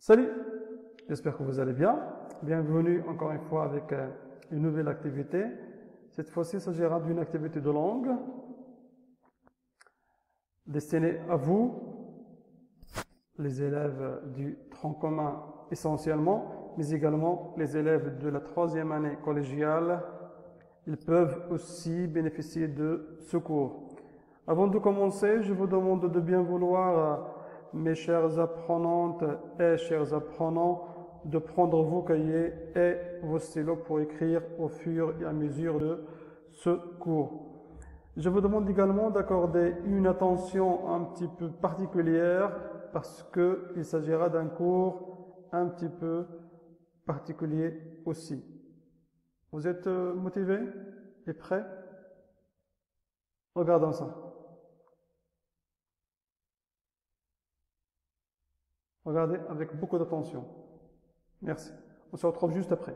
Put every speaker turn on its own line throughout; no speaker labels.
Salut, j'espère que vous allez bien. Bienvenue encore une fois avec une nouvelle activité. Cette fois-ci, il s'agira d'une activité de langue destinée à vous, les élèves du tronc commun essentiellement, mais également les élèves de la 3e année collégiale. Ils peuvent aussi bénéficier de ce cours. Avant de commencer, je vous demande de bien vouloir, mes chères apprenantes et chers apprenants, de prendre vos cahiers et vos stylos pour écrire au fur et à mesure de ce cours. Je vous demande également d'accorder une attention un petit peu particulière parce qu'il s'agira d'un cours un petit peu particulier aussi. Vous êtes motivés et prêts? Regardons ça. Regardez avec beaucoup d'attention. Merci. On se retrouve juste après.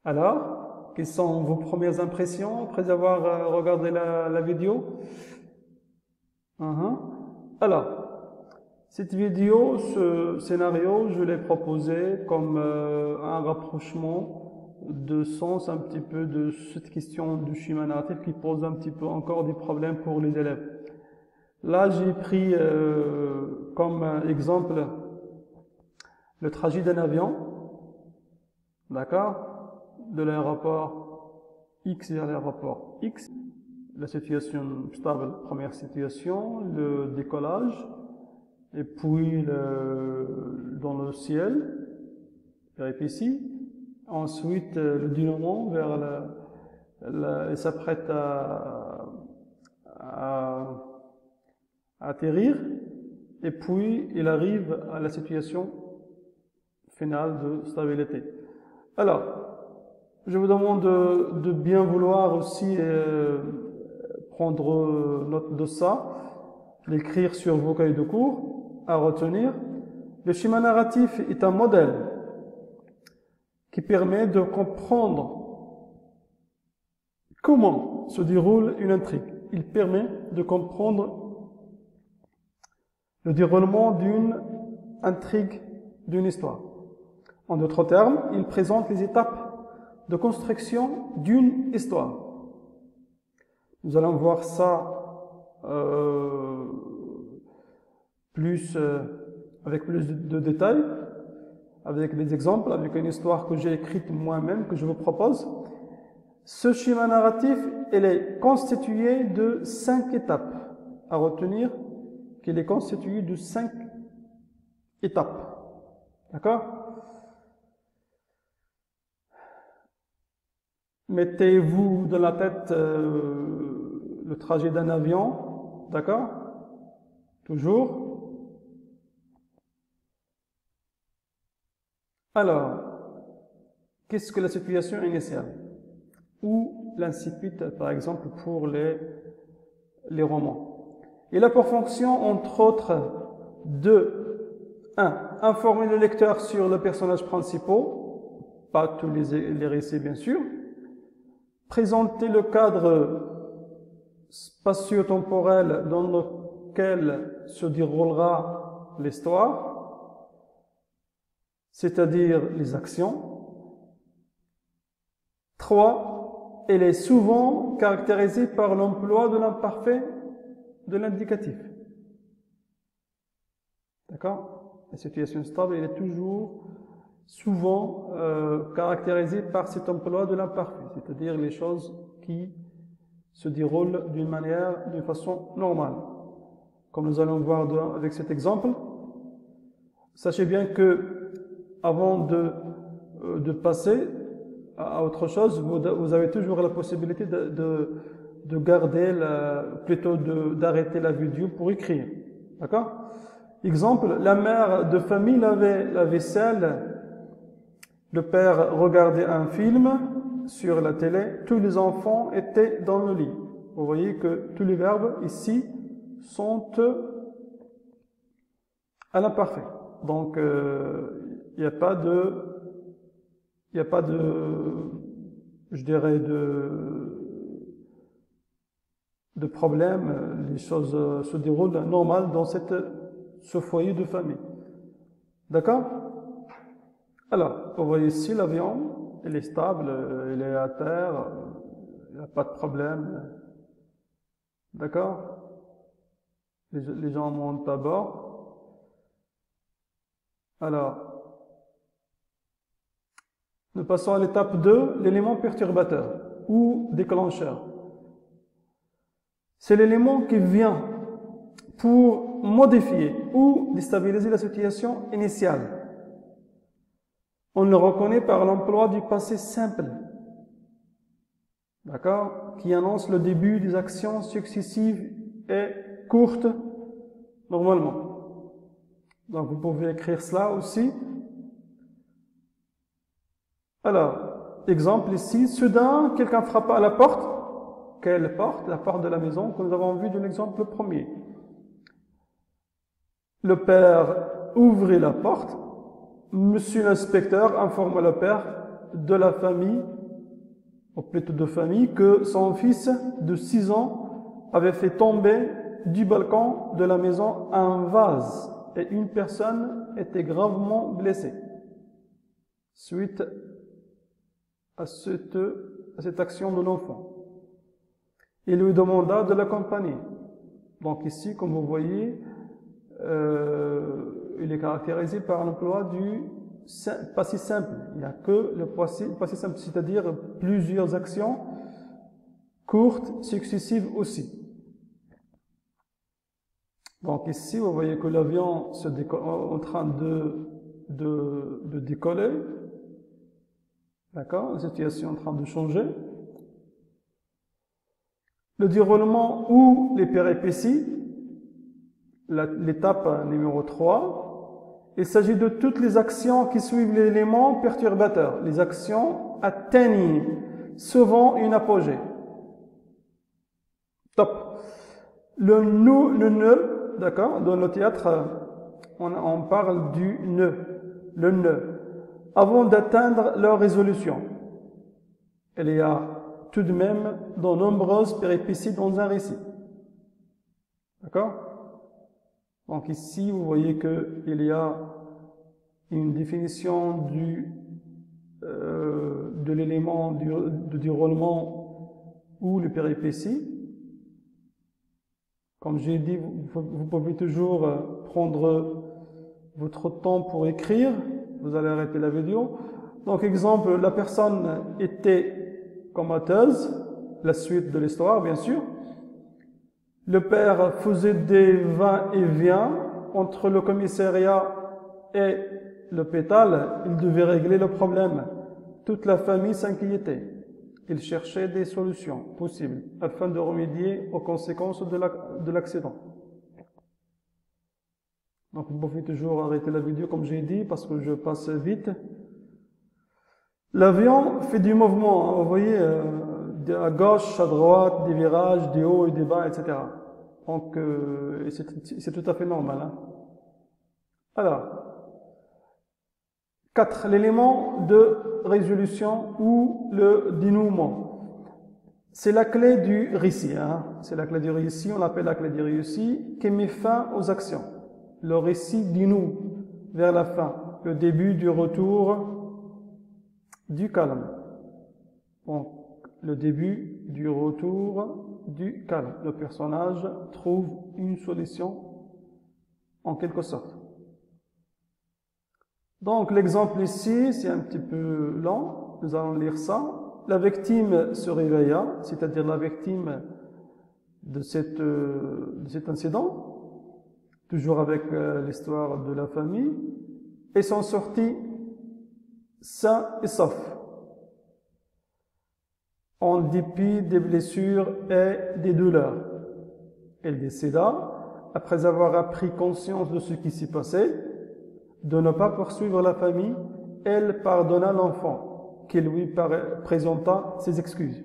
Alors, quelles sont vos premières impressions après avoir regardé la vidéo? Alors, cette vidéo, ce scénario, je l'ai proposé comme un rapprochement de sens un petit peu de cette question du schéma narratif qui pose un petit peu encore des problèmes pour les élèves. Là, j'ai pris comme exemple le trajet d'un avion, d'accord? De l'aéroport X vers l'aéroport X, la situation stable, première situation, le décollage, et puis dans le ciel, ici, ensuite le dénouement vers il s'apprête à atterrir, et puis il arrive à la situation finale de stabilité. Alors, je vous demande de bien vouloir aussi prendre note de ça, l'écrire sur vos cahiers de cours, à retenir. Le schéma narratif est un modèle qui permet de comprendre comment se déroule une intrigue. Il permet de comprendre le déroulement d'une intrigue, d'une histoire. En d'autres termes, il présente les étapes de construction d'une histoire. Nous allons voir ça avec plus de détails, avec des exemples, avec une histoire que j'ai écrite moi-même, que je vous propose. Ce schéma narratif, il est constitué de 5 étapes. À retenir qu'il est constitué de 5 étapes. D'accord ? Mettez-vous dans la tête le trajet d'un avion, d'accord? Toujours. Alors, qu'est-ce que la situation initiale? Ou l'incipit, par exemple, pour les romans. Il a pour fonction, entre autres, de 1. Informer le lecteur sur les personnages principaux, pas tous les récits bien sûr. Présenter le cadre spatio-temporel dans lequel se déroulera l'histoire, c'est-à-dire les actions. 3. Elle est souvent caractérisée par l'emploi de l'imparfait de l'indicatif. D'accord? La situation stable, elle est toujours souvent caractérisée par cet emploi de l'imparfait, c'est-à-dire les choses qui se déroule d'une façon normale. Comme nous allons voir avec cet exemple, sachez bien que avant de passer à autre chose, vous avez toujours la possibilité de garder, plutôt d'arrêter la vidéo pour écrire. D'accord? Exemple, la mère de famille lavait la vaisselle, le père regardait un film sur la télé, tous les enfants étaient dans le lit. Vous voyez que tous les verbes ici sont à l'imparfait. Donc, il n'y a pas de, je dirais, de problème. Les choses se déroulent normal dans ce foyer de famille. D'accord? Alors, vous voyez ici l'avion, il est stable, il est à terre, il n'y a pas de problème. D'accord? Les gens montent à bord. Alors, nous passons à l'étape 2, l'élément perturbateur ou déclencheur. C'est l'élément qui vient pour modifier ou déstabiliser la situation initiale. On le reconnaît par l'emploi du passé simple, d'accord, qui annonce le début des actions successives et courtes normalement. Donc vous pouvez écrire cela aussi. Alors, exemple ici, soudain, quelqu'un frappa à la porte. Quelle porte? La porte de la maison que nous avons vu dans l'exemple premier. Le père ouvrit la porte. Monsieur l'inspecteur informa le père de la famille, ou plutôt de famille, que son fils de 6 ans avait fait tomber du balcon de la maison un vase et une personne était gravement blessée suite à cette action de l'enfant. Il lui demanda de l'accompagner. Donc ici, comme vous voyez, il est caractérisé par l'emploi du passé simple. Il n'y a que le passé simple, c'est-à-dire plusieurs actions courtes, successives aussi. Donc ici, vous voyez que l'avion est en train de décoller. D'accord? La situation est en train de changer. Le déroulement ou les péripéties, l'étape numéro 3, il s'agit de toutes les actions qui suivent l'élément perturbateur. Les actions atteignent souvent une apogée. Top. Le nœud, d'accord, dans le théâtre, on parle du nœud, le nœud, avant d'atteindre leur résolution. Il y a tout de même de nombreuses péripéties dans un récit. D'accord? Donc ici, vous voyez qu'il y a une définition de l'élément de déroulement ou le péripéties. Comme j'ai dit, vous pouvez toujours prendre votre temps pour écrire. Vous allez arrêter la vidéo. Donc exemple, la personne était comateuse, la suite de l'histoire bien sûr. Le père faisait des va-et-vient entre le commissariat et l'hôpital. Il devait régler le problème. Toute la famille s'inquiétait. Il cherchait des solutions possibles afin de remédier aux conséquences de l'accident. Donc vous pouvez toujours arrêter la vidéo comme j'ai dit parce que je passe vite. L'avion fait du mouvement, hein, vous voyez, à gauche, à droite, des virages, des hauts et des bas, etc. Donc c'est tout à fait normal. Hein. Alors, 4. L'élément de résolution ou le dénouement. C'est la clé du récit. Hein. C'est la clé du récit, on l'appelle la clé du récit, qui met fin aux actions. Le récit dénoue vers la fin, le début du retour du calme. Donc, le début du retour du calme. Le personnage trouve une solution en quelque sorte. Donc, l'exemple ici, c'est un petit peu lent. Nous allons lire ça. la victime se réveilla, c'est-à-dire la victime de cet incident, toujours avec l'histoire de la famille, et sont sortis sains et saufs, en dépit des blessures et des douleurs. Elle décida, après avoir appris conscience de ce qui s'y passait, de ne pas poursuivre la famille. Elle pardonna l'enfant, qui lui présenta ses excuses.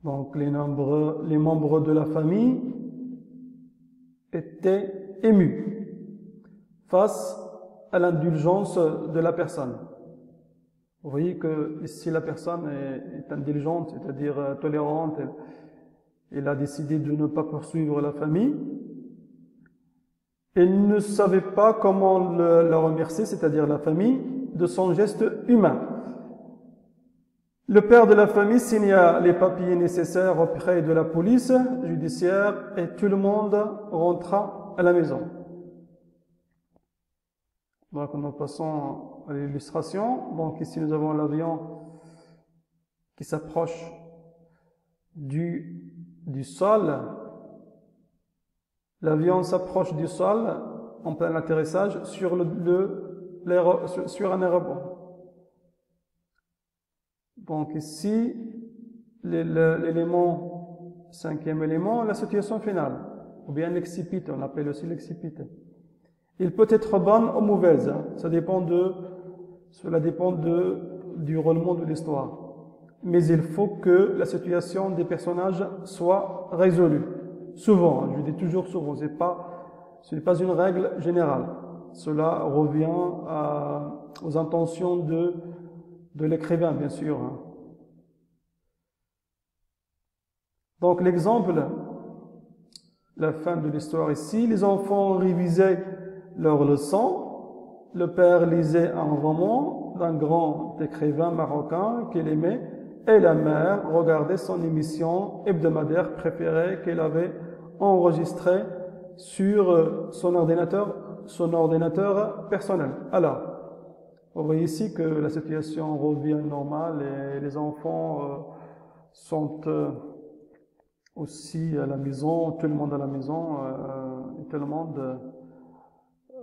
Donc les membres de la famille étaient émus face à l'indulgence de la personne. Vous voyez que si la personne est indulgente, c'est-à-dire tolérante, elle a décidé de ne pas poursuivre la famille, elle ne savait pas comment la remercier, c'est-à-dire la famille, de son geste humain. Le père de la famille signa les papiers nécessaires auprès de la police judiciaire et tout le monde rentra à la maison. Donc nous passons à l'illustration. Donc ici nous avons l'avion qui s'approche du sol. L'avion s'approche du sol en plein atterrissage sur un aéroport. Donc ici, l'élément, cinquième élément, la situation finale, ou bien l'excipit, on appelle aussi l'excipit. Il peut être bonne ou mauvaise, ça dépend du roulement de l'histoire. Mais il faut que la situation des personnages soit résolue. Souvent, je dis toujours souvent, ce n'est pas une règle générale. Cela revient aux intentions de l'écrivain, bien sûr. Donc l'exemple, la fin de l'histoire ici, les enfants révisaient leurs leçons, le père lisait un roman d'un grand écrivain marocain qu'il aimait, et la mère regardait son émission hebdomadaire préférée qu'elle avait enregistrée sur son ordinateur personnel. Alors, vous voyez ici que la situation revient normale et les enfants sont aussi à la maison, tout le monde à la maison, et tout le monde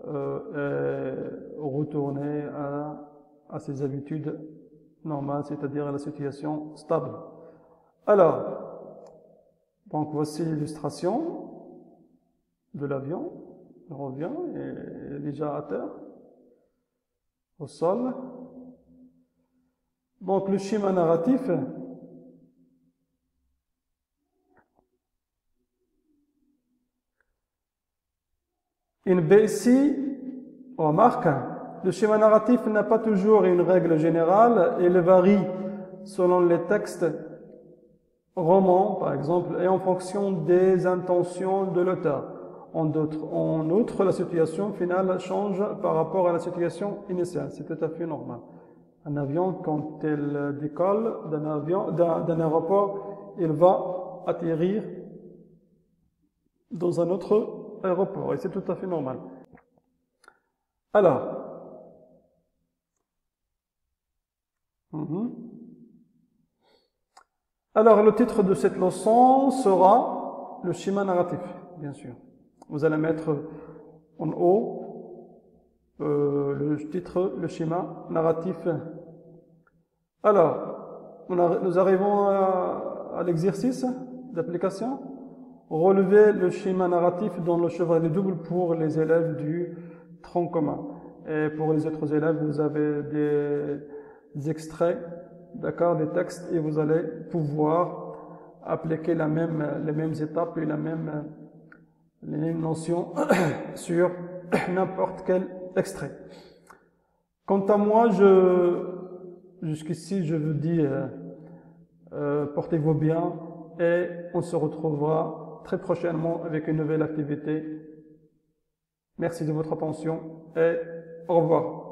est retourné à ses habitudes normales, c'est-à-dire à la situation stable. Alors, donc voici l'illustration de l'avion. Il revient et est déjà à terre, au sol. Donc le schéma narratif, ici, on remarque, le schéma narratif n'a pas toujours une règle générale, il varie selon les textes romans, par exemple, et en fonction des intentions de l'auteur. En outre, la situation finale change par rapport à la situation initiale. C'est tout à fait normal. Un avion, quand il décolle d'un aéroport, il va atterrir dans un autre aéroport. Et c'est tout à fait normal. Alors, alors le titre de cette leçon sera le schéma narratif, bien sûr. Vous allez mettre en haut le titre, le schéma narratif. Alors, nous arrivons à l'exercice d'application. Relevez le schéma narratif dans le chevalet double pour les élèves du tronc commun. Et pour les autres élèves, vous avez des extraits, d'accord, des textes, et vous allez pouvoir appliquer les mêmes étapes et les mêmes notions sur n'importe quel extrait. Quant à moi, jusqu'ici, je vous dis, portez-vous bien et on se retrouvera très prochainement avec une nouvelle activité. Merci de votre attention et au revoir.